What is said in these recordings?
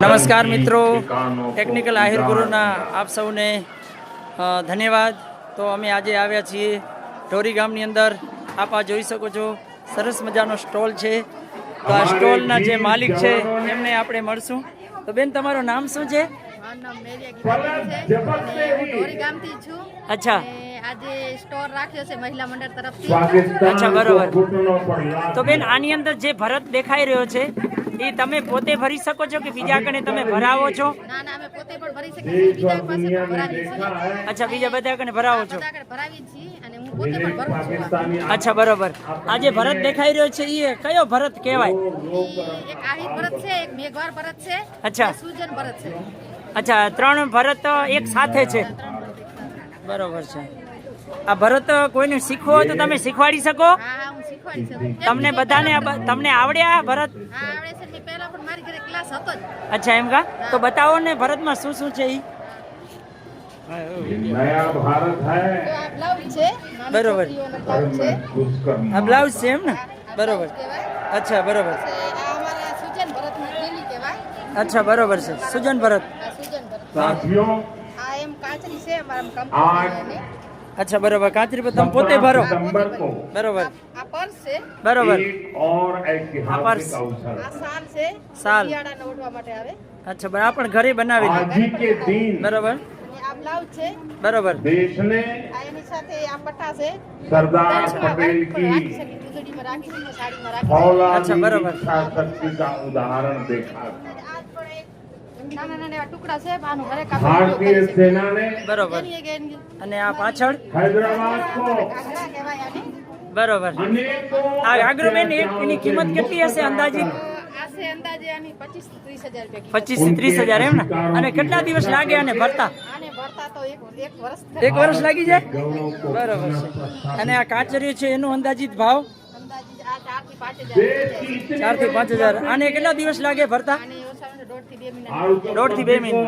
નમસ્કાર મિત્રો, ટેકનિકલ આહિર ગુરુના આપ સૌને ધન્યવાદ। તો અમે આજે આવ્યા છીએ ઢોરી ગામની અંદર। આપ આ જોઈ શકો છો, સરસ મજાનો સ્ટોલ છે। તો આ સ્ટોલના જે માલિક છે એમને આપણે મળશું। તો બેન, તમારું નામ શું છે? અચ્છા, આજે સ્ટોર રાખ્યો છે મહિલા મંડળ તરફથી। અચ્છા, બરોબર। તો બેન, આની અંદર જે ભરત દેખાઈ રહ્યો છે એ તમે પોતે ભરી શકો છો કે બીજા કને તમે ભરાવો છો? ના ના, અમે પોતે પણ ભરી શકીએ છીએ, બીજા પાસે પણ ભરાવીએ છીએ। અચ્છા, બીજા બધા કને ભરાવો છો? બધા કને ભરાવીએ છીએ અને હું પોતે પણ ભરું છું। અચ્છા, બરોબર। આ જે ભરત દેખાઈ રહ્યો છે એ કયો ભરત કહેવાય? એક આહિર ભરત છે, એક મેઘવાર ભરત છે, અચ્છા, એક સુજન ભરત છે। અચ્છા, ત્રણ ભરત એક સાથે છે, બરોબર છે। આ ભરત કોઈને શીખવો હોય તો તમે શીખવાડી શકો? હા, હું શીખવાડી શકું। તમને બધાને તમને આવડે આ ભરત? હા, આવડે છે। મેં પહેલા પણ મારી ઘરે ક્લાસ હતો જ। અચ્છા, એમ કા? તો બતાવો ને ભરતમાં શું શું છે ઈ? नया भारत है। તો આ બ્લાઉઝ છે, નાની બરોબર। છોકરીઓનો બ્લાઉઝ છે। આ બ્લાઉઝ છે એમ ને? બરોબર। કહેવાય અચ્છા, બરોબર। છે આ અમારા સુજન ભરતની થેલી કહેવાય। અચ્છા, બરોબર છે, સુજન ભરત। આ સુજન ભરત। साथियों, આ એમ કાચરી છે અમારા આઠ। કંપની। અચ્છા, બરોબર। કાતરી પર તમે પોતે ભરો? सितंबर को બરોબર, આ પર્સ છે, બરોબર। एक और ऐतिहासिक अवसर। આ શાલ છે, શાલ। શિયાળાને ઓઢવા માટે આવે। અચ્છા, બરાબર। આ પણ ઘરે બનાવી आज ही के दिन બરોબર, અને આ બ્લાઉઝ છે, બરોબર। देश ने આ એની સાથે આ પટ્ટા છે। सरदार દર્શમાં पटेल રાખી की શકીએ, ગુદડીમાં રાખી શકીએ, સાડીમાં રાખી फौलादी अच्छा, बराबर। इच्छा शक्ति का उदाहरण देखा। શકીએ। આ પણ એક નાના નાના એવા ટુકડા છે, આનું ઘરે કાપડ भारतीय सेना ने બરોબર। અને આ પાછળ हैदराबाદ को ઘાઘરા કહેવાય આને। બરોબર। अनेकों આ ઘાઘરો બેન, એની કિંમત કેટલી હશે અંદાજિત? આ છે અંદાજે આની 25 થી 30 હજાર રૂપિયા કિંમત। 25 થી 30 હજાર, એમ ને? અને કેટલા દિવસ લાગે આને ભરતા? આને ભરતા તો એક વર્ષ એક વર્ષ લાગી જાય? गौरव को બરોબર છે। અને આ કાચરી છે એનો અંદાજિત ભાવ? અંદાજે આ 4 થી 5 હજાર देश की इतनी 4 થી 5 હજાર। આને કેટલા દિવસ લાગે ભરતા? આને ઓછામાં ઓછા 1.5 થી 2 મહિના। आयु को 1.5 થી 2 મહિના,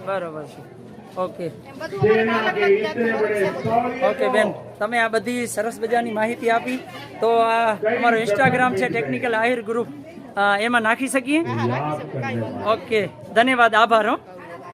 બરોબર છે। ઓકે, એમ બધું અમારે सेना અલગ के અલગ इतने જાતનું बड़े ભરત છે બધું। शौर्य ઓકે બેન, તમે આ બધી સરસ મજાની માહિતી આપી। તો આ અમારો ઇન્સ્ટાગ્રામ છે ટેકનિકલ આહિર ગ્રુપ, એમાં નાખી શકીએ? હા, રાખી શકું, કાંઈ વાંધો નહીં। ઓકે, ધન્યવાદ, આભાર હો।